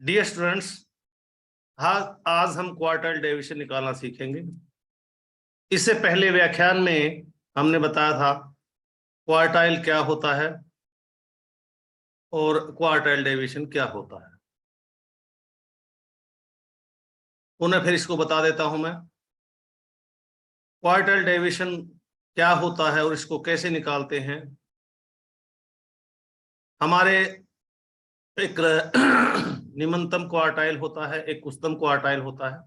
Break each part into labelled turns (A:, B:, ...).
A: Dear students, हाँ, आज हम क्वार्टाइल डेविएशन निकालना सीखेंगे। इससे पहले व्याख्यान में हमने बताया था क्वार्टाइल क्या होता है और क्वार्टाइल डेविएशन क्या होता है। पुनः फिर इसको बता देता हूं मैं। क्वार्टाइल डेविएशन क्या होता है और इसको कैसे निकालते हैं। हमारे एक निम्नतम क्वार्टाइल होता है, एक उच्चतम क्वार्टाइल होता है।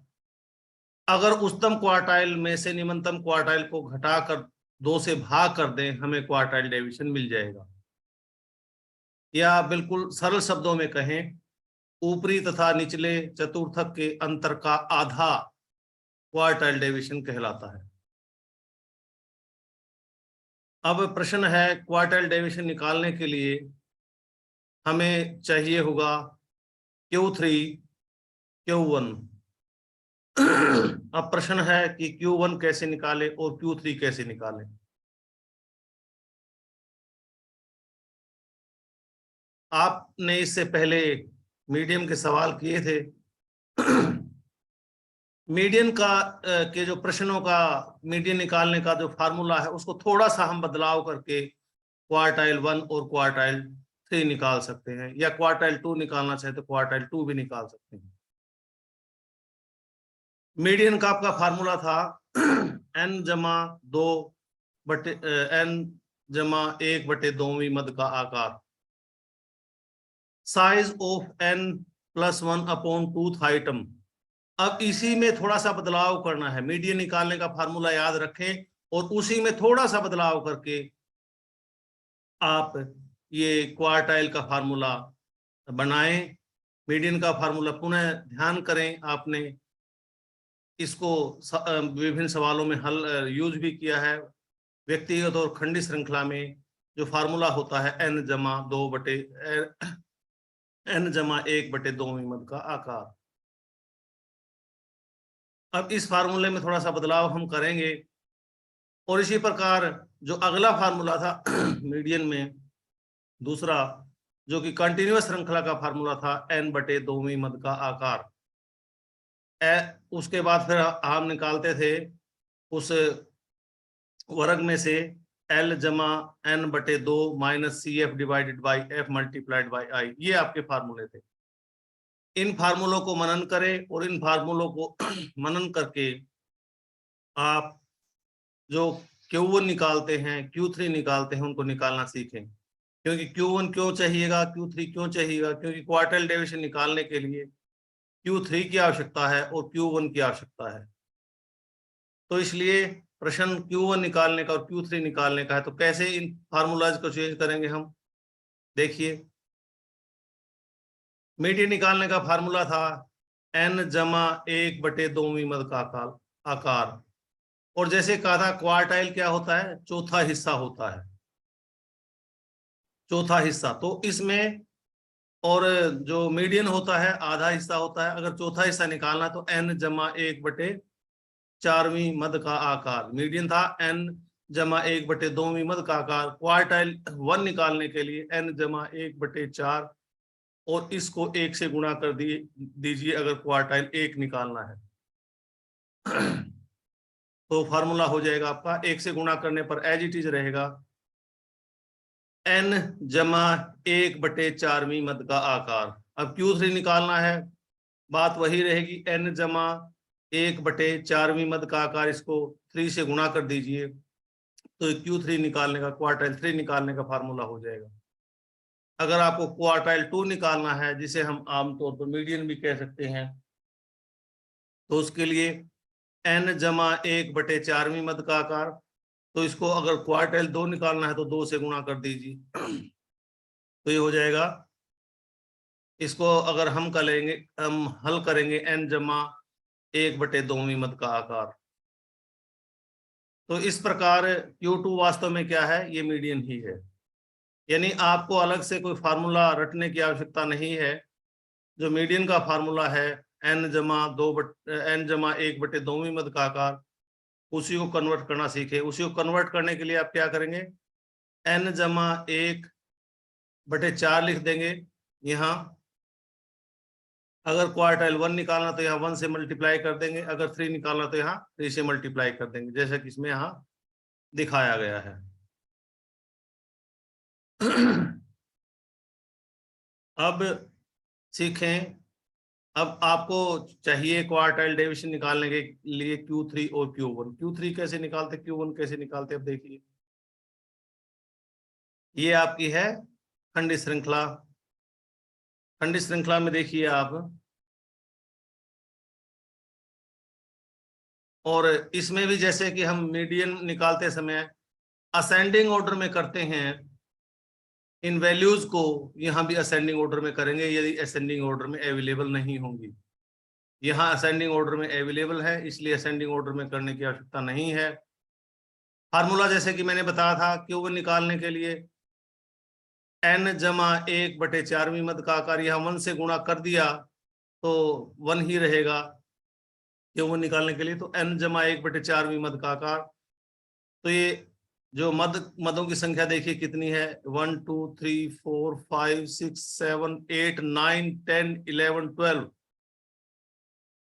A: अगर उच्चतम क्वार्टाइल में से निम्नतम क्वार्टाइल को घटाकर 2 से भाग कर दें, हमें क्वार्टाइल डेविएशन मिल जाएगा। या बिल्कुल सरल शब्दों में कहें, ऊपरी तथा निचले चतुर्थक के अंतर का आधा क्वार्टाइल डेविएशन कहलाता है। अब प्रश्न है, क्वार्टाइल डेविएशन निकालने के लिए हमें चाहिए होगा Q3 Q1। अब प्रश्न है कि Q1 कैसे निकाले और Q3 कैसे निकालें। आपने इससे पहले मीडियम के सवाल किए थे। मीडियन का के जो प्रश्नों का मीडियन निकालने का जो फार्मूला है, उसको थोड़ा सा हम बदलाव करके क्वार्टाइल 1 और क्वार्टाइल 3 निकाल सकते हैं, या क्वार्टाइल 2 निकालना चाहे तो क्वार्टाइल 2 भी निकाल सकते हैं। मीडियन का आपका फार्मूला था n जमा 2 बटे n जमा 1 बटे 2वीं मद का आकार, size of n plus 1 upon tooth item. अब इसी में थोड़ा सा बदलाव करना है। मीडियन निकालने का फार्मूला याद रखें और उसी में थोड़ा सा बदलाव करके आप ये क्वार्टाइल का फार्मूला बनाएं। मीडियन का फार्मूला पुनः ध्यान करें, आपने इसको विभिन्न सवालों में हल यूज भी किया है। व्यक्तिगत और खंडी श्रृंखला में जो फार्मूला होता है n जमा 2 बटे n जमा 1 बटे 2वीं मद का आकार। अब इस फार्मूले में थोड़ा सा बदलाव हम करेंगे और इसी प्रकार जो अगला फार्मूला था मीडियन में दूसरा, जो कि कंटिन्यूअस श्रृंखला का फार्मूला था n बटे 2वीं मद का आकार, उसके बाद फिर हम निकालते थे उस वर्ग में से L जमा n बटे 2 minus CF divided by F multiplied by I। ये आपके फार्मूले थे। इन फार्मूलों को मनन करें और इन फार्मूलों को मनन करके आप जो Q1 निकालते हैं, Q3 निकालते हैं, उनको निकालना सीखें। क्योंकि Q1 क्यों चाहिएगा, Q3 क्यों चाहिएगा? क्योंकि क्वार्टाइल डेविएशन निकालने के लिए Q3 की आवश्यकता है और Q1 की आवश्यकता है। तो इसलिए प्रश्न Q1 निकालने का और Q3 निकालने का है। तो कैसे इन फार्मूलाज को चेंज करेंगे हम, देखिए। मीडियन निकालने का फार्मूला था n जमा 1 बटे 2वीं मद का आकार, और जैसे कहा था क्वार्टाइल क्या होता है, चौथा हिस्सा होता है, चौथा हिस्सा। तो इसमें और जो मीडियन होता है आधा हिस्सा होता है। अगर चौथा हिस्सा निकालना तो n जमा 1 बटे 4वीं मद का आकार। मीडियन था n जमा 1 बटे 2वीं मद का आकार। क्वार्टाइल 1 निकालने के लिए n जमा 1 बटे 4 और इसको 1 से गुणा कर दीजिए अगर क्वार्टाइल 1 निकालना है। तो फार्मूला हो जाएगा आपका, 1 से गुणा करने पर एज इट इज रहेगा n जमा 1 बटे 4वीं मद का आकार। अब Q3 निकालना है, बात वही रहेगी, n जमा 1 बटे 4वीं मद का आकार, इसको 3 से गुणा कर दीजिए तो Q3 निकालने का, क्वार्टाइल 3 निकालने का फार्मूला हो जाएगा। अगर आपको क्वार्टाइल 2 निकालना है, जिसे हम आमतौर पर मीडियन भी कह सकते हैं, तो उसके लिए n जमा 1 बटे 4वीं मद का आकार। तो इसको अगर क्वार्टाइल 2 निकालना है तो 2 से गुणा कर दीजिए तो ये हो जाएगा। इसको अगर हम हल करेंगे n जमा 1 बटे 2वीं मद का आकार। तो इस प्रकार Q2 वास्तव में क्या है, ये मीडियन ही है। यानी आपको अलग से कोई फार्मूला रटने की आवश्यकता नहीं है। जो मीडियन का फार्मूला है n जमा 1 बटे 2वीं मद का आकार, उसी को कन्वर्ट करना सीखे। उसी को कन्वर्ट करने के लिए आप क्या करेंगे, n जमा 1 बटे 4 लिख देंगे यहाँ, अगर क्वार्टाइल 1 निकालना तो यहाँ 1 से मल्टीप्लाई कर देंगे, अगर 3 निकालना तो यहाँ 3 से मल्टीप्लाई कर देंगे, जैसा कि इसमें यहाँ दिखाया गया है। अब सीखें, अब आपको चाहिए क्वार्टाइल डेविएशन निकालने के लिए Q3 और Q1। Q3 कैसे निकालते, Q1 कैसे निकालते, अब देखिए ये आपकी है खंडित श्रृंखला। खंडित श्रृंखला में देखिए आप, और इसमें भी जैसे कि हम मीडियन निकालते समय असेंडिंग ऑर्डर में करते हैं, इन वैल्यूज को यहां भी असेंडिंग ऑर्डर में करेंगे यदि असेंडिंग ऑर्डर में अवेलेबल नहीं होंगी। यहां असेंडिंग ऑर्डर में अवेलेबल है, इसलिए असेंडिंग ऑर्डर में करने की आवश्यकता नहीं है। फार्मूला जैसे कि मैंने बताया था Q1 निकालने के लिए n जमा 1/4वीं मद का आकार, यहाँ 1 से गुणा कर दिया तो 1 ही रहेगा Q1 निकालने के लिए, तो n जमा 1/4वीं मद का आकार। तो ये जो मदों की संख्या देखिए कितनी है, 1 2 3 4 5 6 7 8 9 10 11 12,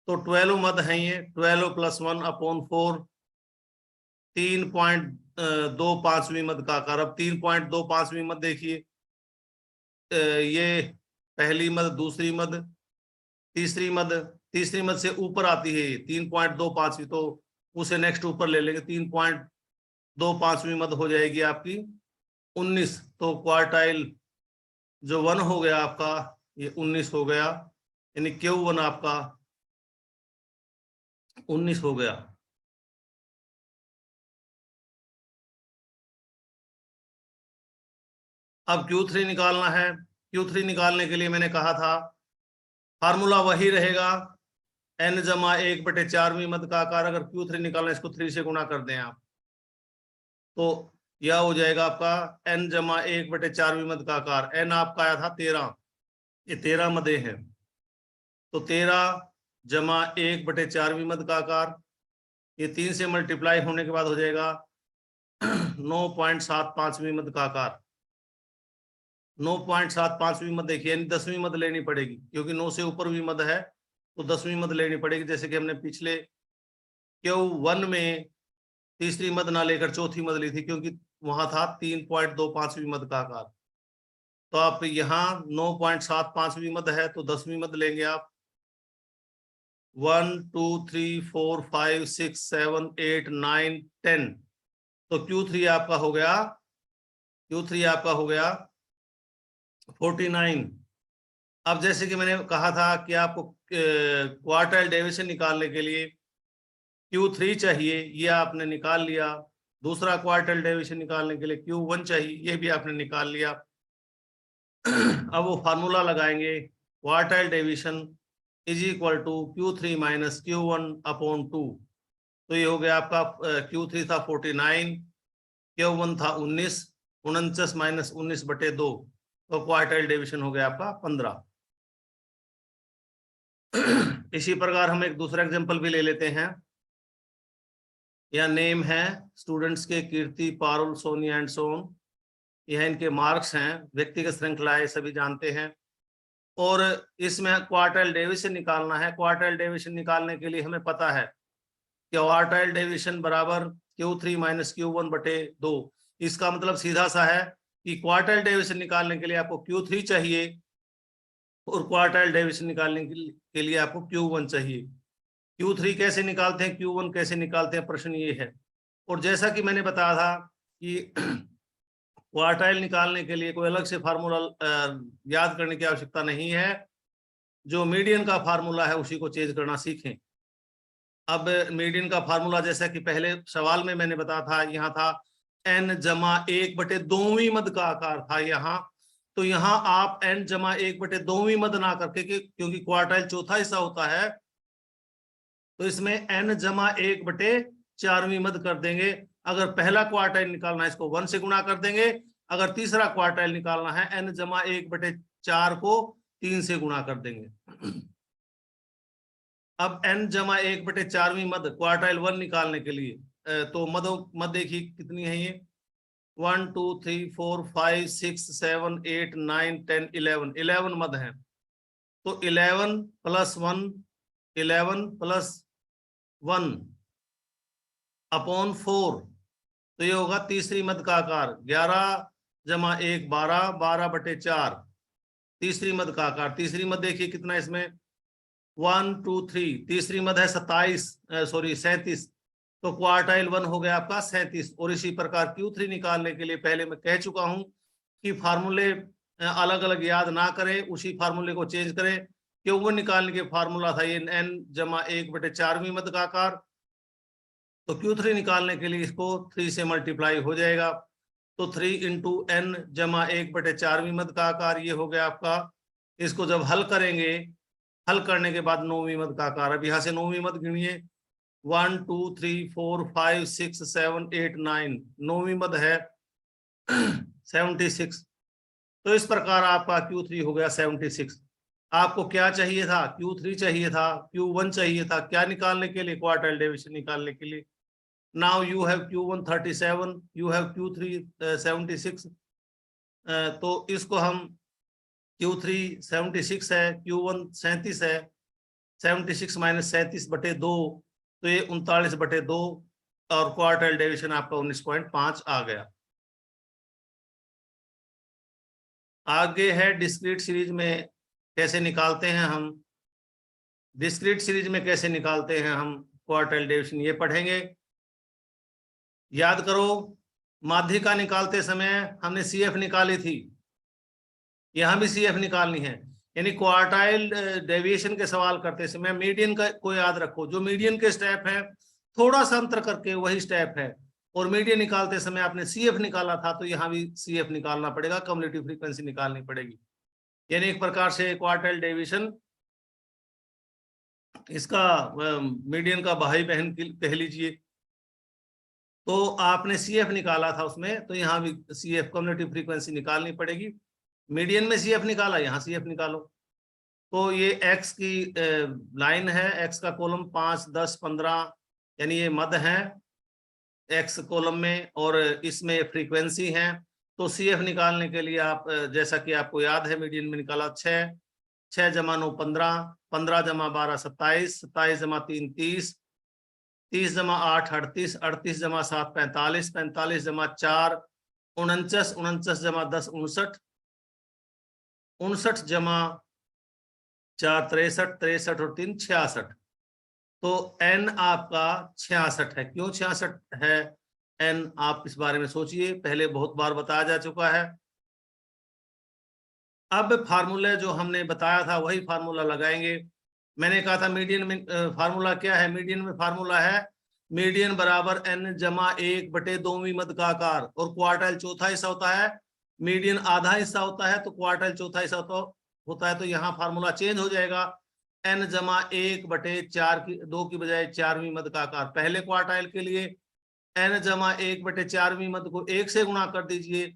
A: तो 12 मद हैं ये। 12 + 1/4 3.25वीं मद का आकार। अब 3.25वीं मद देखिए, ये पहली मद, दूसरी मद, तीसरी मद, तीसरी मद से ऊपर आती है 3.25वीं, तो उसे नेक्स्ट ऊपर ले लेंगे, 3.25वीं मद हो जाएगी आपकी 19। तो क्वार्टाइल जो 1 हो गया आपका, ये 19 हो गया, यानी Q1 आपका 19 हो गया। अब Q3 निकालना है। Q3 निकालने के लिए मैंने कहा था फार्मूला वही रहेगा, n जमा 1/4वीं मद का आकार। अगर Q3 निकालना, इसको 3 से गुणा कर दें आप, तो यह हो जाएगा आपका n जमा 1/4वीं मद का आकार। n आपका आया था 13, ये 13 मदें हैं, तो 13 जमा 1/4वीं मद का आकार, ये 3 से मल्टीप्लाई होने के बाद हो जाएगा 9.75वीं मद का आकार। 9.75वीं मद देखिए, यानी 10वीं मद लेनी पड़ेगी, क्योंकि 9 से ऊपर भी मद है तो 10वीं मद लेनी पड़ेगी। जैसे कि हमने पिछले Q1 में तीसरी मद ना लेकर चौथी मद ली थी, क्योंकि वहां था 3.25वीं मद का आकार। तो आप यहाँ 9.75वीं मद है तो 10वीं मद लेंगे आप। 1 2 3 4 5 6 7 8 9 10, तो Q3 आपका हो गया, Q3 आपका हो गया 49। अब जैसे कि मैंने कहा था कि आपको क्वार्टाइल डेविएशन निकालने के लिए Q3 चाहिए, ये आपने निकाल लिया। दूसरा क्वार्टाइल डेविएशन निकालने के लिए Q1 चाहिए, ये भी आपने निकाल लिया। अब वो फार्मूला लगाएंगे, quartile deviation is equal to Q3 minus Q1/2। तो ये हो गया आपका, Q3 था 49, Q1 था 19, 49 माइनस 19/2, तो क्वार्टाइल डेविएशन हो गया आपका 15। इसी प्रकार हम एक दूसरा एग्जांपल भी ले लेते हैं। यह नेम है स्टूडेंट्स के, कीर्ति, पारुल, सोनिया एंड सोन। यह इनके मार्क्स हैं, व्यक्तिगत श्रृंखला है, सभी जानते हैं। और इसमें क्वार्टाइल डेविएशन निकालना है। क्वार्टाइल डेविएशन निकालने के लिए हमें पता है कि क्वार्टाइल डेविएशन बराबर Q3 माइनस Q1/2। इसका मतलब सीधा सा है कि क्वार्टाइल डेविएशन निकालने के लिए आपको Q3 चाहिए और क्वार्टाइल डेविएशन निकालने के लिए आपको Q1 चाहिए। Q3 कैसे निकालते हैं, Q1 कैसे निकालते हैं, प्रश्न ये है। और जैसा कि मैंने बताया था कि क्वार्टाइल निकालने के लिए कोई अलग से फार्मूला याद करने की आवश्यकता नहीं है, जो मीडियन का फार्मूला है उसी को चेंज करना सीखें। अब मीडियन का फार्मूला जैसा कि पहले सवाल में मैंने बताया था, यहाँ था n जमा 1/2वीं मद का आकार था यहाँ, तो यहाँ आप n जमा 1/2वीं मद ना करके, क्योंकि क्वार्टाइल चौथा हिस्सा होता है, तो इसमें n जमा 1/4वीं मद कर देंगे। अगर पहला क्वार्टाइल निकालना है, इसको 1 से गुणा कर देंगे। अगर तीसरा क्वार्टाइल निकालना है, n जमा 1/4 को 3 से गुणा कर देंगे। अब n जमा 1/4वीं मद क्वार्टाइल 1 निकालने के लिए तो मद देखिए कितनी है ये, 1 2 3 4 5 6 7 8 9 10 11 मद हैं। तो 11 + 1 11 + 1 अपॉन 4, तो ये होगा तीसरी मद का आकार। 11 + 1 12 12/4 तीसरी मद का आकार। तीसरी मद देखिए कितना इसमें 1 2 3, तीसरी मद है 37, तो क्वार्टाइल 1 हो गया आपका 37। और इसी प्रकार Q3 निकालने के लिए पहले मैं कह चुका हूं कि फार्मूले अलग अलग याद ना करें, उसी फार्मूले को चेंज करें। Q1 निकालने के फार्मूला था ये n = 1/4वीं मद का आकार, तो Q3 निकालने के लिए इसको 3 से मल्टीप्लाई हो जाएगा, तो 3 × n = 1/4वीं मद का आकार ये हो गया आपका। इसको जब हल करेंगे, हल करने के बाद 9वीं मद का आकार। अब यहाँ से 9वीं मद गिनिए 1 2 3 4 5 6 7 8 9, 9वीं मद है 76। तो इस प्रकार आपका Q3 हो गया 76। आपको क्या चाहिए था? Q3 चाहिए था, Q1 चाहिए था, क्या निकालने के लिए? क्वार्टाइल डेविएशन निकालने के लिए। Now you have Q1 37, you have Q3 76, तो इसको हम Q3 76 है, Q1 37 है, 76 - 37/2, तो ये 39/2, और क्वार्टाइल डेविएशन आपका 19.5 आ गया। आगे है डिस्क्रीट सीरीज में कैसे निकालते हैं हम। डिस्क्रीट सीरीज में कैसे निकालते हैं हम क्वार्टाइल डेविएशन, ये पढ़ेंगे। याद करो, माध्यिका निकालते समय हमने CF निकाली थी, यहां भी CF निकालनी है। यानी क्वार्टाइल डेविएशन के सवाल करते समय मीडियन का को याद रखो, जो मीडियन के स्टेप है थोड़ा सा अंतर करके वही स्टेप है। और मीडियन निकालते समय आपने CF निकाला था, तो यहाँ भी CF निकालना पड़ेगा, कम्युलेटिव फ्रीक्वेंसी निकालनी पड़ेगी। यानी एक प्रकार से क्वार्टाइल डेविएशन इसका मीडियन का भाई बहन कह लीजिए। तो आपने CF निकाला था उसमें, तो यहाँ भी CF कम्युलेटिव फ्रीक्वेंसी निकालनी पड़ेगी। मीडियन में CF निकाला, यहाँ CF निकालो। तो ये X की लाइन है, X का कॉलम 5 10 15, यानी ये मद है X कॉलम में, और इसमें फ्रीक्वेंसी है। तो CF निकालने के लिए आप जैसा कि आपको याद है, मीडियन में निकाला 6 6 × 9 15, 15 × 12 27, 27 × 3 30, 30 × 8 38, 38 × 7 45, 45 × 4 49, 49 × 10 59, 59 × 4 63, 63 और 3 66। तो n आपका 66 है। क्यों 66 है n, आप इस बारे में सोचिए, पहले बहुत बार बताया जा चुका है। अब फार्मूला जो हमने बताया था वही फार्मूला लगाएंगे। मैंने कहा था मीडियन में फार्मूला क्या है? मीडियन में फार्मूला है मीडियन बराबर n = 1/2वीं मद का आकार, और क्वार्टाइल चौथा हिस्सा होता है, मीडियन आधा हिस्सा होता है, तो क्वार्टाइल चौथा हिस्सा होता है। तो यहाँ फार्मूला चेंज हो जाएगा, n = 1/4 की 2 की बजाय 4वीं मद का आकार। पहले क्वार्टाइल के लिए n = 1/4वीं मद को 1 से गुणा कर दीजिए,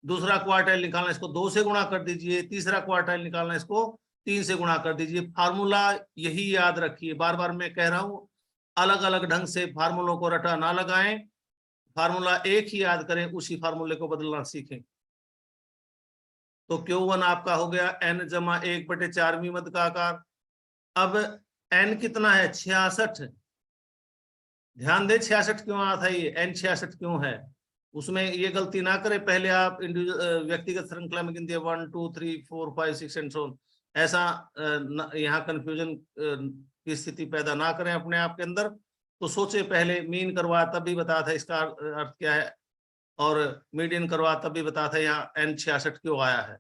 A: दूसरा क्वार्टाइल निकालना इसको 2 से गुणा कर दीजिए, तीसरा क्वार्टाइल निकालना इसको 3 से गुणा कर दीजिए। फार्मूला यही याद रखिए, बार बार मैं कह रहा हूं, अलग अलग ढंग से फार्मूलों को रटा ना लगाएं, फार्मूला एक ही याद करें, उसी फार्मूले को बदलना सीखें। तो Q1 आपका हो गया n = 1/4वीं मद का आकार। अब n कितना है? 66। ध्यान दे 66 क्यों आया था, ये n 66 क्यों है, उसमें ये गलती ना करें। पहले आप व्यक्तिगत श्रृंखला में गिनते 1 2 3 4 5 6 एंड सो ऑन, ऐसा यहाँ कंफ्यूजन की स्थिति पैदा ना करें अपने आप के अंदर। तो सोचे पहले, मीन करवाया तब भी बताया था इसका अर्थ क्या है, और मीडियन करवाया तब भी बताया था यहाँ n 66 क्यों आया है।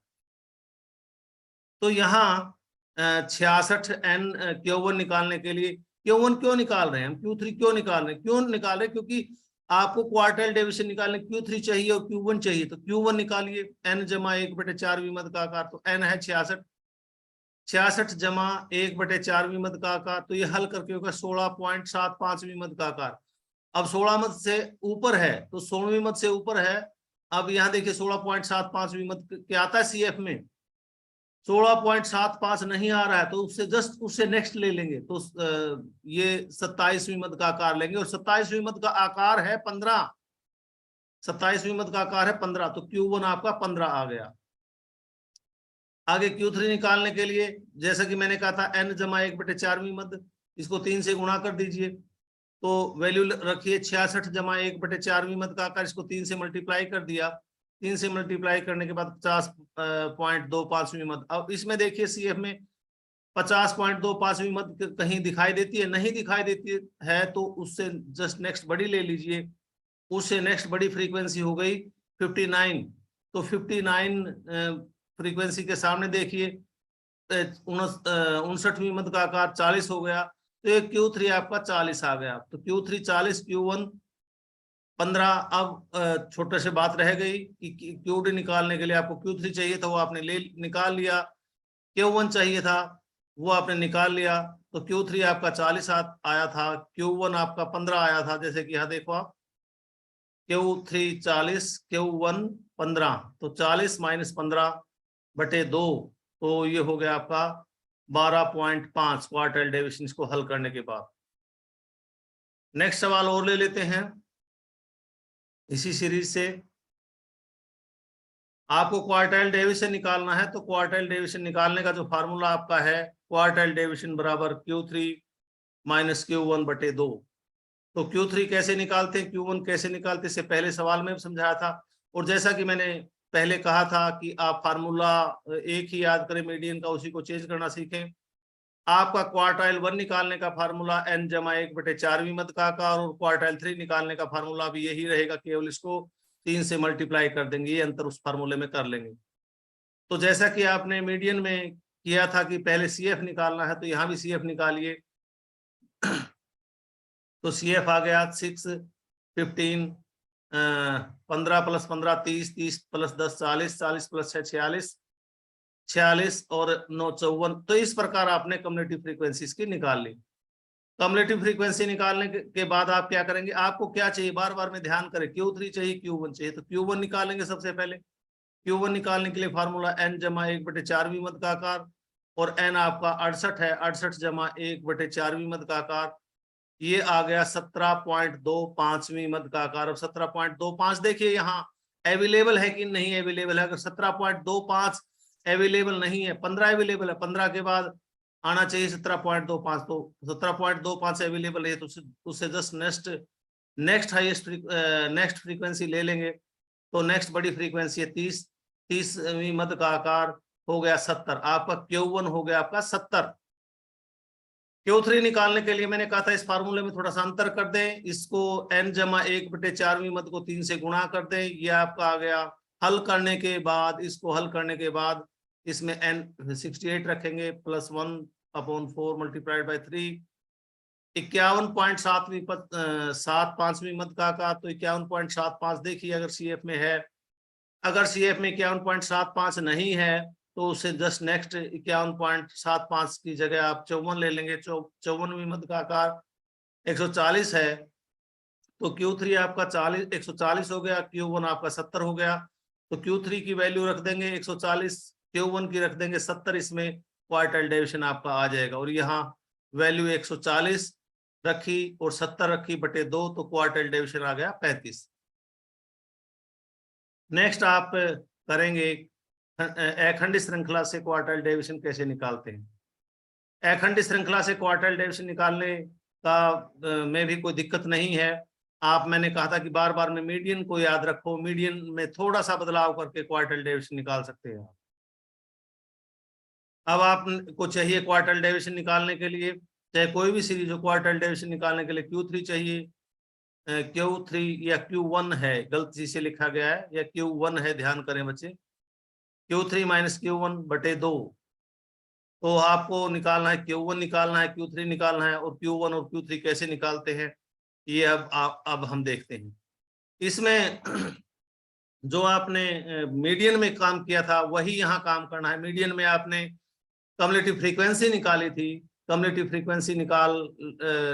A: तो यहाँ 66 n Q1 निकालने के लिए, Q1 क्यों निकाल रहे हैं हम, Q3 क्यों निकाल रहे हैं? क्यों निकाल रहे हैं? क्योंकि आपको क्वार्टाइल डेविएशन निकालने Q3 चाहिए और Q1 चाहिए, तो Q1 निकालिए। n = 1/4वीं मद का आकार, तो n है 66, 66 = 1/4वीं मद का आकार, तो ये हल करके होगा 16.75वीं मद का आकार। अब 16 मद से ऊपर है तो 16वीं मद से ऊपर है। अब यहाँ देखिए 16.75वीं मद क्या आता है CF में, 16.75 नहीं आ रहा है, तो उससे जस्ट उससे नेक्स्ट ले लेंगे, तो ये 27वीं मद का आकार लेंगे, और 27वीं मद का आकार है 15, 27वीं मद का आकार है 15, तो Q1 आपका 15 आ गया। आगे Q3 निकालने के लिए जैसा कि मैंने कहा था n जमा 1/4वीं मद, इसको 3 से गुणा कर दीजिए तो वैल्यू रखिए 66 जमा 1/4वीं मद का आकार, इसको 3 से मल्टीप्लाई कर दिया, 3 से मल्टीप्लाई करने के बाद 50.25वीं मद। अब इसमें देखिए CF में 50.25वीं मद कहीं दिखाई देती है, नहीं दिखाई देती है तो उससे जस्ट नेक्स्ट बड़ी ले लीजिए, उससे नेक्स्ट बड़ी फ्रीक्वेंसी हो गई 59, तो 59 फ्रीक्वेंसी के सामने देखिए 59वीं मद का आकार 40 हो गया, तो ये Q3 आपका 40 आ गया। तो Q3 40, Q1 15। अब छोटे से बात रह गई कि QD निकालने के लिए आपको Q3 चाहिए था, वो आपने निकाल लिया, Q1 चाहिए था वो आपने निकाल लिया, तो Q3 आपका 40 आया था, Q1 आपका 15 आया था, जैसे कि यहाँ देखो आप Q3 40, Q1 15, तो 40 माइनस 15/2, तो ये हो गया आपका 12.5 क्वार्टाइल डेविएशन इसको हल करने के बाद। नेक्स्ट सवाल और ले लेते हैं इसी सीरीज से। आपको क्वार्टाइल डेविएशन निकालना है, तो क्वार्टाइल डेविएशन निकालने का जो फार्मूला आपका है, क्वार्टाइल डेविएशन बराबर Q3 माइनस Q1/2। तो Q3 कैसे निकालते हैं, Q1 कैसे निकालते हैं, इससे पहले सवाल में समझाया था। और जैसा कि मैंने पहले कहा था कि आप फार्मूला एक ही याद करें मीडियन का, उसी को चेंज करना सीखें। आपका क्वार्टाइल 1 निकालने का फार्मूला n जमा 1/4वीं मद का आकार, और क्वार्टाइल 3 निकालने का फार्मूला भी यही रहेगा, केवल इसको 3 से मल्टीप्लाई कर देंगे, ये अंतर उस फार्मूले में कर लेंगे। तो जैसा कि आपने मीडियन में किया था कि पहले CF निकालना है, तो यहाँ भी CF निकालिए। तो CF आ गया 6, 15, 15 + 15 30, 30 + 10 40, 40 + 6 46, 46 और 9 54। तो इस प्रकार आपने कम्युलेटिव फ्रीक्वेंसीज की निकाल ली। कम्युलेटिव फ्रीक्वेंसी निकालने के बाद आप क्या करेंगे, आपको क्या चाहिए, बार बार में ध्यान करें, Q3 चाहिए, Q1 चाहिए, तो Q1 निकालेंगे सबसे पहले। Q1 निकालने के लिए फार्मूला n जमा 1/4वीं मद का आकार, और n आपका 68 है, 68 जमा 1/4वीं मद का आकार, ये आ गया 17.25वीं मद का आकार। अब 17.25 देखिए यहाँ अवेलेबल है कि नहीं अवेलेबल है। अगर 17.25 अवेलेबल नहीं है, 15 अवेलेबल है, 15 के बाद आना चाहिए 17.25, तो 17.25 अवेलेबल है, तो उससे just next highest next frequency ले लेंगे। तो नेक्स्ट बड़ी फ्रीक्वेंसी है 30वीं मद का आकार हो गया 70। आपका Q1 हो गया आपका 70। Q3 निकालने के लिए मैंने कहा था इस फार्मूले में थोड़ा सा अंतर कर दें, इसको n जमा 1/4वीं मद को 3 से गुणा कर दें, ये आपका आ गया। हल करने के बाद, इसको हल करने के बाद इसमें n 68 रखेंगे, +1/4 मल्टीप्लाइड बाई 3, 51.75वीं मद का आकार, तो 51.75 देखिए अगर CF में है। अगर CF में 51.75 नहीं है तो उससे जस्ट नेक्स्ट 51.75 की जगह आप 54 ले लेंगे। 54वीं मद का आकार 140 है, तो Q3 आपका 140 हो गया, Q1 आपका 70 हो गया। तो Q3 की वैल्यू रख देंगे 140, Q1 की रख देंगे 70, इसमें क्वार्टाइल डेविएशन आपका आ जाएगा। और यहाँ वैल्यू 140 रखी और 70 रखी /2, तो क्वार्टाइल डेविएशन आ गया 35। नेक्स्ट आप करेंगे अखंड श्रृंखला से क्वार्टाइल डेविएशन कैसे निकालते हैं। अखंड श्रृंखला से क्वार्टाइल डेविएशन निकालने का में भी कोई दिक्कत नहीं है। आप, मैंने कहा था कि बार बार में मीडियन को याद रखो, मीडियन में थोड़ा सा बदलाव करके क्वार्टाइल डेविएशन निकाल सकते हैं। अब आपको चाहिए क्वार्टाइल डेविएशन निकालने के लिए, चाहे कोई भी सीरीज हो, क्वार्टाइल डेविएशन निकालने के लिए Q3 चाहिए। Q3 या Q1 है, गलती से लिखा गया है, या Q1 है, ध्यान करें बच्चे। Q3 माइनस Q1/2, तो आपको निकालना है Q1 निकालना है, Q3 निकालना है, और Q1 और Q3 कैसे निकालते हैं ये अब हम देखते हैं। इसमें जो आपने मीडियन में काम किया था वही यहाँ काम करना है। मीडियन में आपने कम्युलेटिव फ्रीक्वेंसी निकाली थी, कम्युलेटिव फ्रीक्वेंसी निकाल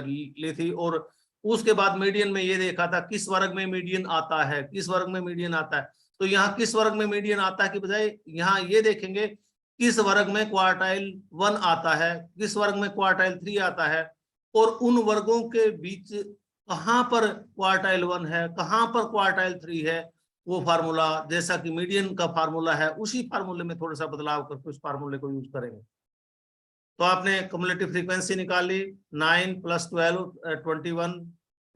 A: ली थी, और उसके बाद मीडियन में ये देखा था किस वर्ग में मीडियन आता है, किस वर्ग में मीडियन आता है। तो यहाँ किस वर्ग में मीडियन आता है की बजाय यहाँ ये देखेंगे किस वर्ग में क्वार्टाइल 1 आता है, किस वर्ग में क्वार्टाइल 3 आता है, और उन वर्गों के बीच कहाँ पर क्वार्टाइल 1 है, कहाँ पर क्वार्टाइल 3 है, वो फार्मूला जैसा कि मीडियन का फार्मूला है उसी फार्मूले में थोड़ा सा बदलाव करके उस फार्मूले को यूज करेंगे। तो आपने कम्युलेटिव फ्रीक्वेंसी निकाली 9 + 12 21,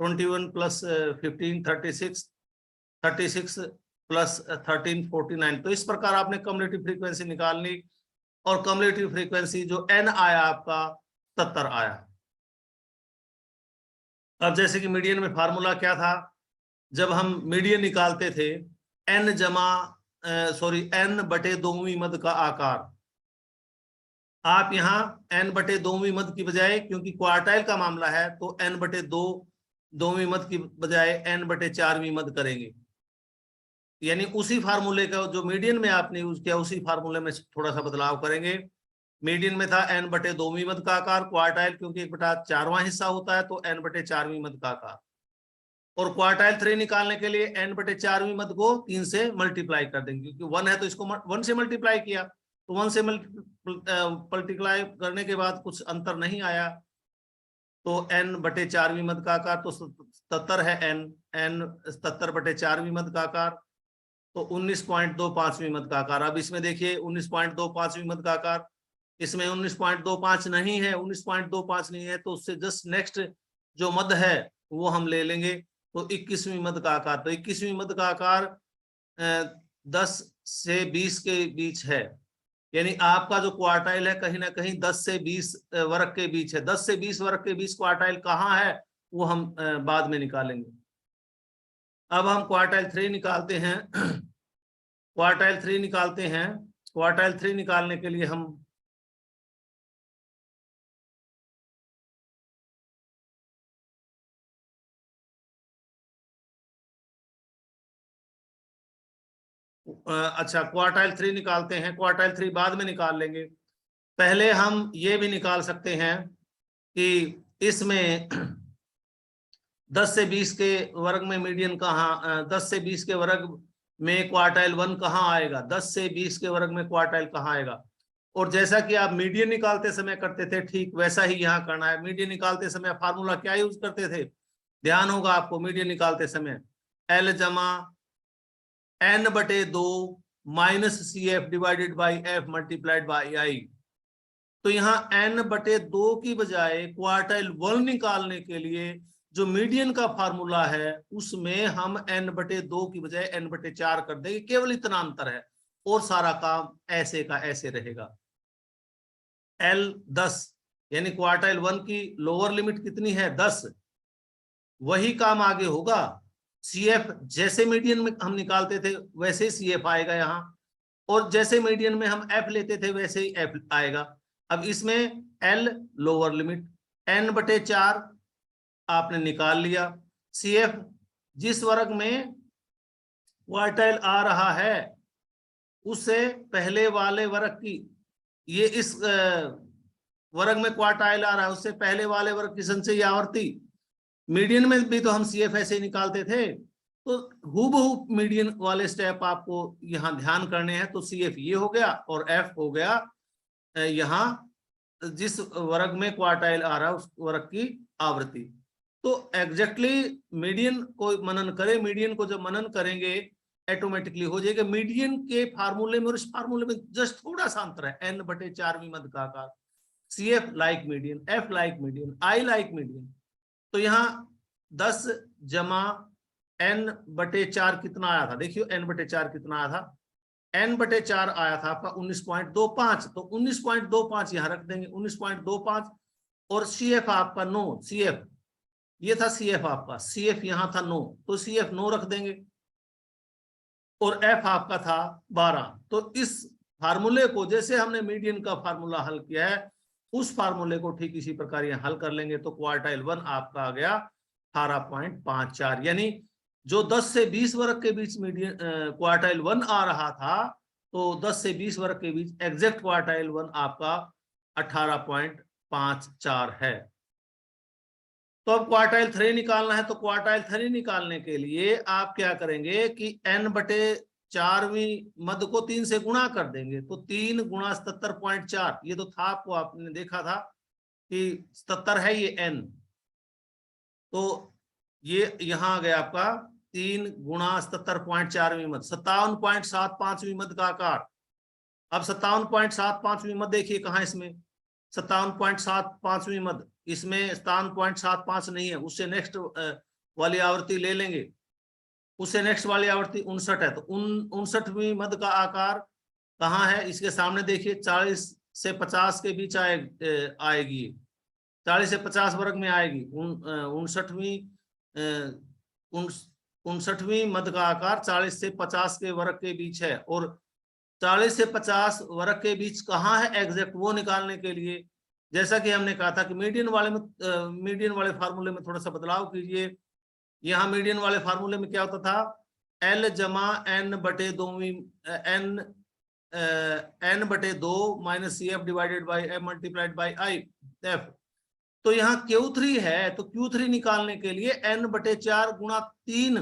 A: 21 + 15 36, 36 + 13 49। तो इस प्रकार आपने कम्युलेटिव फ्रीक्वेंसी निकाल ली और कम्युलेटिव फ्रीक्वेंसी जो n आया आपका 70 आया। अब जैसे कि मीडियन में फार्मूला क्या था, जब हम मीडियन निकालते थे n/2 मद का आकार, आप यहाँ n/2 मद की बजाय, क्योंकि क्वार्टाइल का मामला है तो n/2 मद की बजाय n/4 मद करेंगे। यानी उसी फार्मूले का जो मीडियन में आपने यूज किया उसी फार्मूले में थोड़ा सा बदलाव करेंगे। मीडियन में था n/2 मद का आकार, क्वार्टाइल क्योंकि 1/4वां हिस्सा होता है तो n/4 मद का आकार। और क्वार्टाइल 3 निकालने के लिए n/4 मद को 3 से मल्टीप्लाई कर देंगे, क्योंकि 1 है तो इसको 1 से मल्टीप्लाई किया, तो 1 से मल्टीप्लाई करने के बाद कुछ अंतर नहीं आया, तो n/4 मद का आकार तो 77 है। n 77/4 मद का आकार तो 19.25 मद का आकार। अब इसमें देखिए 19.25 मद का आकार, इसमें 19.25 नहीं है, 19.25 नहीं है तो उससे जस्ट नेक्स्ट जो मद है वो हम ले लेंगे, तो 21वीं मद का आकार। तो 21वीं मद का आकार 10 से 20 के बीच है, यानी आपका जो क्वार्टाइल है कहीं ना कहीं 10 से 20 वर्ग के बीच है। 10 से 20 वर्ग के बीच क्वार्टाइल कहाँ है वो हम बाद में निकालेंगे। अब हम क्वार्टाइल 3 निकालते हैं। क्वार्टाइल 3 निकालते हैं। क्वार्टाइल 3 निकालने के लिए हम अच्छा क्वार्टाइल 3 निकालते हैं। क्वार्टाइल 3 बाद में निकाल लेंगे। पहले हम ये भी निकाल सकते हैं कि इसमें 10 से 20 के वर्ग में मीडियन कहाँ, 10 से 20 के वर्ग में क्वार्टाइल 1 कहाँ आएगा, 10 से 20 के वर्ग में क्वार्टाइल कहाँ आएगा। और जैसा कि आप मीडियन निकालते समय करते थे ठीक वैसा ही यहाँ करना है। मीडियन निकालते समय फार्मूला क्या यूज करते थे, ध्यान होगा आपको, मीडियन निकालते समय L जमा n/2 minus CF divided by F multiplied by I। तो यहाँ n/2 की बजाय क्वार्टाइल 1 निकालने के लिए जो मीडियन का फार्मूला है उसमें हम n/2 की बजाय n/4 कर देंगे, केवल इतना अंतर है और सारा काम ऐसे का ऐसे रहेगा। L 10, यानी क्वार्टाइल 1 की लोअर लिमिट कितनी है 10, वही काम आगे होगा। CF जैसे मीडियन में हम निकालते थे वैसे ही CF आएगा यहाँ, और जैसे मीडियन में हम F लेते थे वैसे ही F आएगा। अब इसमें L लोअर लिमिट n/4 आपने निकाल लिया। CF जिस वर्ग में क्वार्टाइल आ रहा है उससे पहले वाले वर्ग की, ये इस वर्ग में क्वार्टाइल आ रहा है उससे पहले वाले वर्ग की संचयी आवर्ती। मीडियन में भी तो हम CF ऐसे ही निकालते थे, तो हूबहू मीडियन वाले स्टेप आपको यहाँ ध्यान करने हैं। तो CF ये हो गया और F हो गया यहाँ जिस वर्ग में क्वार्टाइल आ रहा है उस वर्ग की आवृत्ति। तो एग्जैक्टली मीडियन को मनन करें, मीडियन को जब मनन करेंगे ऑटोमेटिकली हो जाएगा। मीडियन के फार्मूले में और इस फार्मूले में जस्ट थोड़ा सा अंतर है, n/4 मद का आकार। CF like median, F like median, I like median. तो यहाँ 10 जमा n/4 कितना आया था, देखियो n/4 कितना आया था, n/4 आया था आपका 19.25। तो 19.25 यहाँ रख देंगे, 19.25। और CF आपका 9, CF ये था, CF आपका, CF यहाँ था 9, तो CF 9 रख देंगे। और F आपका था 12। तो इस फार्मूले को जैसे हमने मीडियन का फार्मूला हल किया है उस फार्मूले को ठीक इसी प्रकार यहाँ हल कर लेंगे। तो क्वार्टाइल 1 आपका आ गया 18.54, यानी जो 10 से 20 वर्ग के बीच मीडियन क्वार्टाइल 1 आ रहा था, तो 10 से 20 वर्ग के बीच एग्जैक्ट क्वार्टाइल 1 आपका 18.54 है। तो अब क्वार्टाइल 3 निकालना है। तो क्वार्टाइल 3 निकालने के लिए आप क्या करेंगे कि n/4वीं मद को 3 से गुणा कर देंगे। तो 3 गुणा 77.4, ये तो था आपको, आपने देखा था कि 77 है ये n, तो ये यहाँ आ गया आपका 3 गुणा 77.4वीं मद, 57.75वीं मद का आकार। अब 57.75वीं मद देखिए कहाँ, इसमें 57.75वीं मद, इसमें 57.75 नहीं है, उससे नेक्स्ट वाली आवृत्ति ले लेंगे, उससे नेक्स्ट वाली आवृत्ति 59 है, तो 59वीं मद का आकार कहाँ है, इसके सामने देखिए 40 से 50 के बीच आएगी, 40 से 50 वर्ग में आएगी। 59वीं मद का आकार 40 से 50 के वर्ग के बीच है, और 40 से 50 वर्ग के बीच कहाँ है एग्जैक्ट, वो निकालने के लिए जैसा कि हमने कहा था कि मीडियन वाले फार्मूले में थोड़ा सा बदलाव कीजिए। यहाँ मीडियन वाले फार्मूले में क्या होता था, L जमा n बटे 2 minus CF divided by M multiplied by IF। तो यहाँ Q3 है, तो Q3 निकालने के लिए n बटे 4 गुणा 3,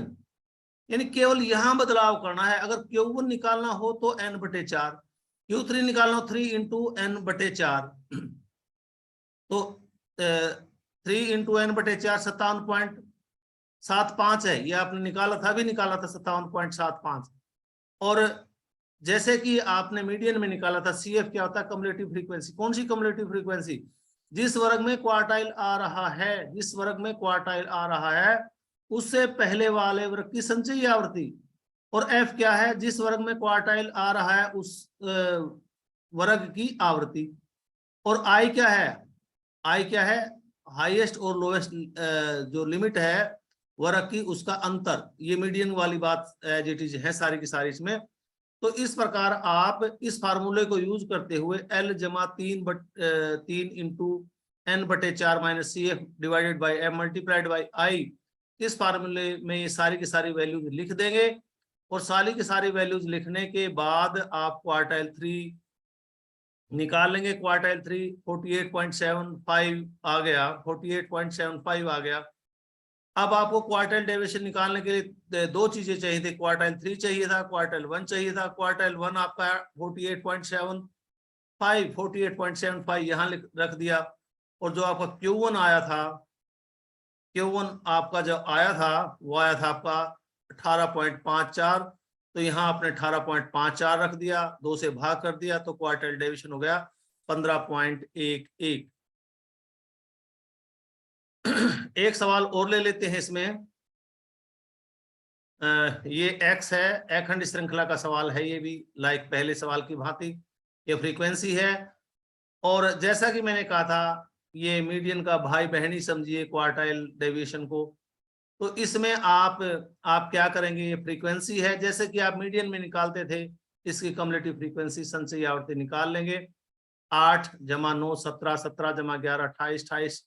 A: यानी केवल यहां बदलाव करना है। अगर Q1 निकालना हो तो n बटे 4, Q3 निकालना हो 3 इंटू n बटे 4, तो 3 इंटू n बटे 4 57.75 है, ये आपने निकाला था, अभी निकाला था 57.75। और जैसे कि आपने मीडियन में निकाला था, CF क्या होता है, कम्युलेटिव फ्रीक्वेंसी। कौन सी कम्युलेटिव फ्रीक्वेंसी, जिस वर्ग में क्वार्टाइल आ रहा है, जिस वर्ग में क्वार्टाइल आ रहा है उससे पहले वाले वर्ग की संचयी आवृत्ति। और F क्या है, जिस वर्ग में क्वार्टाइल आ रहा है उस वर्ग की आवृत्ति। और I क्या है, I क्या है, हाईएस्ट और लोएस्ट जो लिमिट है वर्ग की, उसका अंतर। ये मीडियन वाली बात एज इट इज है सारी की सारी इसमें। तो इस प्रकार आप इस फार्मूले को यूज करते हुए L जमा 3 इंटू n बटे 4 minus CF divided by M multiplied by I, इस फार्मूले में ये सारी की सारी वैल्यूज लिख देंगे। और सारी की सारी वैल्यूज लिखने के बाद आप क्वार्टाइल 3 निकाल लेंगे। क्वार्टाइल 3 48.75 आ गया, 48.75 आ गया। अब आपको क्वार्टाइल डेविएशन निकालने के लिए दो चीजें चाहिए थी, क्वार्टाइल 3 चाहिए था, क्वार्टाइल 1 चाहिए था। क्वार्टाइल 1 आपका 48.75 यहाँ रख दिया। और जो आपका Q1 आया था, Q1 आपका जो आया था वो आया था आपका 18.54, तो यहाँ आपने 18.54 रख दिया, 2 से भाग कर दिया, तो क्वार्टाइल डेविएशन हो गया 15.11। एक सवाल और ले लेते हैं इसमें। ये X है, अखंड श्रृंखला का सवाल है, ये भी लाइक पहले सवाल की भांति ये फ्रीक्वेंसी है। और जैसा कि मैंने कहा था, ये मीडियन का भाई बहनी समझिए क्वार्टाइल डेविएशन को। तो इसमें आप क्या करेंगे, ये फ्रीक्वेंसी है, जैसे कि आप मीडियन में निकालते थे, इसकी कम्युलेटिव फ्रीक्वेंसी संचयी आवृत्ति निकाल लेंगे। 8 जमा 9 17, 17 जमा 11 28, 28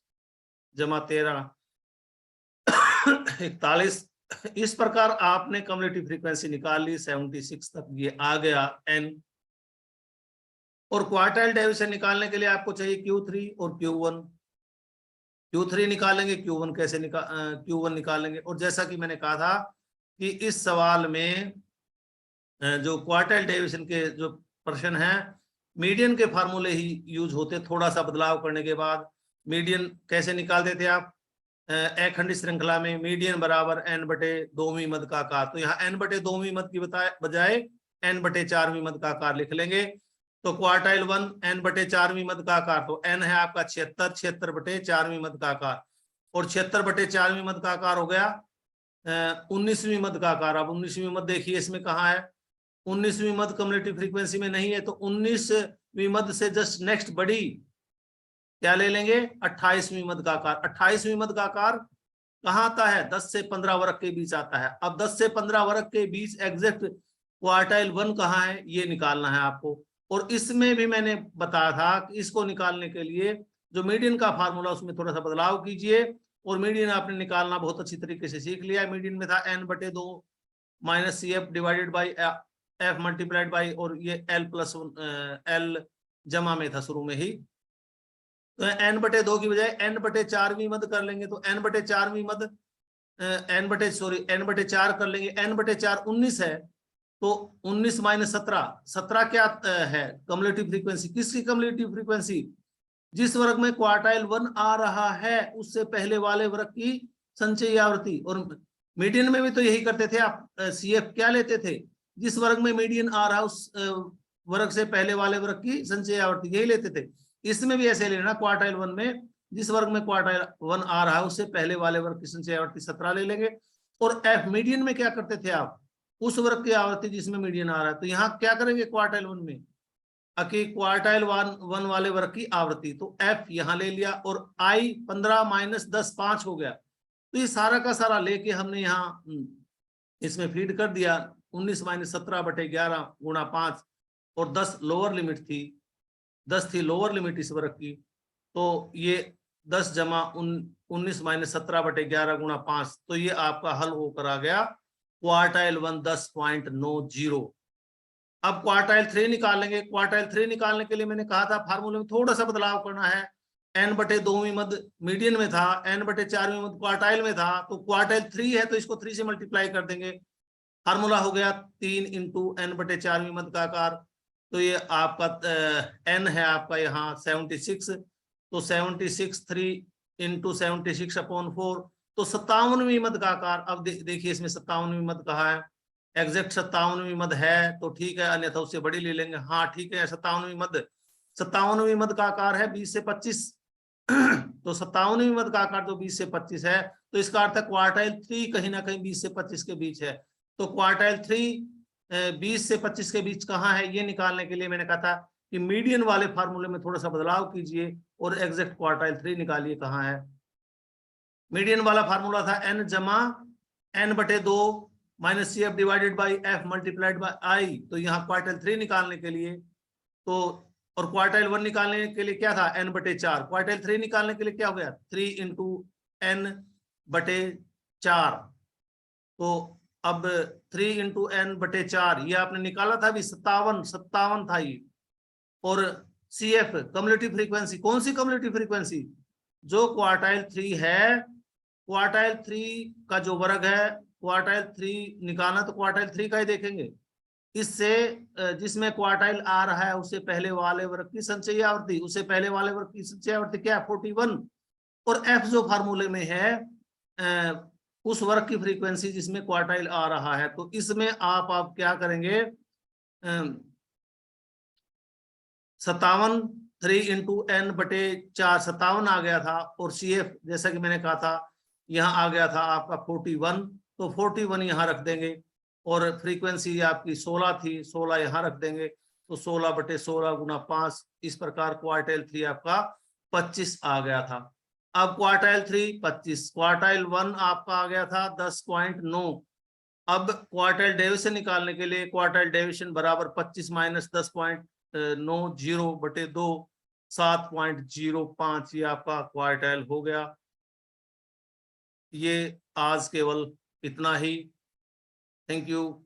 A: जमा 13 41। इस प्रकार आपने कम्युलेटिव फ्रीक्वेंसी निकाल ली, 76 तक ये आ गया n। और क्वार्टाइल डेविएशन निकालने के लिए आपको चाहिए Q3 और Q1। Q3 निकालेंगे, Q1 कैसे Q1 निकालेंगे। और जैसा कि मैंने कहा था कि इस सवाल में जो क्वार्टाइल डेविएशन के जो प्रश्न है, मीडियन के फार्मूले ही यूज होते, थोड़ा सा बदलाव करने के बाद। मीडियन कैसे निकालते थे आप, अखंड श्रृंखला में मीडियन बराबर n बटे 2वीं मद का आकार। तो यहाँ n बटे 2वीं मद की बजाय n बटे 4वीं मद का आकार लिख लेंगे। तो क्वार्टाइल 1 n बटे 4वीं मद का आकार, तो n है आपका 76, 76 बटे 4वीं मद का आकार। और 76 बटे 4वीं मद का आकार हो गया 19वीं मद का आकार। अब 19वीं मद देखिए इसमें कहाँ है, 19वीं मद कम्युलेटिव फ्रीक्वेंसी में नहीं है, तो 19वीं मद से जस्ट नेक्स्ट बड़ी क्या ले लेंगे, 28वीं मद का आकार। 28वीं मद का आकार कहाँ आता है, 10 से 15 वर्ग के बीच आता है। अब 10 से 15 वर्ग के बीच एग्जैक्ट क्वार्टाइल 1 कहाँ है, ये निकालना है आपको। और इसमें भी मैंने बताया था कि इसको निकालने के लिए जो मीडियन का फार्मूला उसमें थोड़ा सा बदलाव कीजिए। और मीडियन आपने निकालना बहुत अच्छी तरीके से सीख लिया। मीडियन में था n बटे 2 minus CF divided by F multiplied by, और ये L प्लस L जमा में था शुरू में ही, तो n बटे 2 की बजाय n बटे 4वीं मद कर लेंगे। तो n बटे 4वीं मद n बटे 4 कर लेंगे। n बटे 4 19 है, तो 19 माइनस 17, 17 क्या है कम्युलेटिव फ्रीक्वेंसी। किसकी कम्युलेटिव फ्रीक्वेंसी, जिस वर्ग में क्वार्टाइल 1 आ रहा है उससे पहले वाले वर्ग की संचयी आवृत्ति। और मीडियन में भी तो यही करते थे आप, CF क्या लेते थे, जिस वर्ग में मीडियन आ रहा उस वर्ग से पहले वाले वर्ग की संचयी आवर्ती, यही लेते थे। इसमें भी ऐसे लेना, क्वार्टाइल 1 में जिस वर्ग में क्वार्टाइल 1 आ रहा है उससे पहले वाले वर्ग की संचयी आवर्ती 17 ले लेंगे। और F मीडियन में क्या करते थे आप, उस वर्ग की आवर्ती जिसमें मीडियन आ रहा है, तो यहाँ क्या करेंगे क्वार्टाइल 1 में, क्वार्टाइल 1 वाले वर्ग की आवृत्ति, तो F यहाँ ले लिया और I 15 - 10 5 हो गया। तो ये सारा का सारा लेके हमने यहाँ इसमें फीड कर दिया, 19 - 17/11 गुणा 5, और 10 लोअर लिमिट थी, 10 थी लोअर लिमिट इस वर्ग की, तो ये 10 जमा 19 - 17/11 गुणा 5, तो ये आपका हल होकर आ गया क्वार्टाइल 1 10.90। अब क्वार्टाइल 3 निकालेंगे। क्वार्टाइल 3 निकालने के लिए मैंने कहा था फार्मूले में थोड़ा सा बदलाव करना है, n/2वीं मद मीडियन में था, n/4वीं मद क्वार्टाइल में था, तो क्वार्टाइल 3 है तो इसको 3 से मल्टीप्लाई कर देंगे। फार्मूला हो गया 3 × n/4वीं मद का आकार, तो ये आपका n है आपका यहाँ 76, तो 76 3 × 76/4, तो 57वीं मद का आकार। अब देखिए इसमें 57वीं मद कहाँ है, एग्जैक्ट 57वीं मद है तो ठीक है, अन्यथा उससे बड़ी ले लेंगे। हाँ ठीक है, 57वीं मद का आकार है 20 से 25 तो 57वीं मद का आकार तो 20 से 25 है, तो इसका अर्थ है क्वार्टाइल 3 कहीं ना कहीं 20 से 25 के बीच है। तो क्वार्टाइल 3 20 से 25 के बीच कहाँ है, ये निकालने के लिए मैंने कहा था कि मीडियन वाले फार्मूले में थोड़ा सा बदलाव कीजिए और एग्जैक्ट क्वार्टाइल 3 निकालिए कहाँ है। मीडियन वाला फार्मूला था n जमा n/2 - CF divided by F multiplied by I, तो यहाँ क्वार्टाइल 3 निकालने के लिए तो, और क्वार्टाइल 1 निकालने के लिए क्या था n/4, क्वार्टाइल 3 निकालने के लिए क्या हो गया 3 × n/4, तो अब 3 × n/4 ये आपने निकाला था अभी 57 था ये। और CF कम्युलेटिव फ्रीक्वेंसी, कौन सी कम्युलेटिव फ्रीक्वेंसी, जो क्वार्टाइल 3 है, क्वार्टाइल 3 का जो वर्ग है, क्वार्टाइल 3 निकालना तो क्वार्टाइल 3 का ही देखेंगे, इससे जिसमें क्वार्टाइल आ रहा है उससे पहले वाले वर्ग की संचयी आवर्ती, उससे पहले वाले वर्ग की संचयी आवर्ती क्या है 41, और F जो फार्मूले में है उस वर्ग की फ्रीक्वेंसी जिसमें क्वार्टाइल आ रहा है, तो इसमें आप क्या करेंगे 57 3 × n/4 57 आ गया था, और CF जैसा कि मैंने कहा था यहाँ आ गया था आपका 41, तो 41 यहाँ रख देंगे, और फ्रीक्वेंसी आपकी 16 थी, 16 यहाँ रख देंगे, तो 16/16 गुणा 5, इस प्रकार क्वार्टाइल 3 आपका 25 आ गया था। अब क्वार्टाइल 3 25, क्वार्टाइल 1 आपका आ गया था 10.9। अब क्वार्टाइल डेविएशन निकालने के लिए क्वार्टाइल डेविएशन बराबर 25 - 10.90/2 7.05, ये आपका क्वार्टाइल हो गया। ये आज केवल इतना ही। Thank you.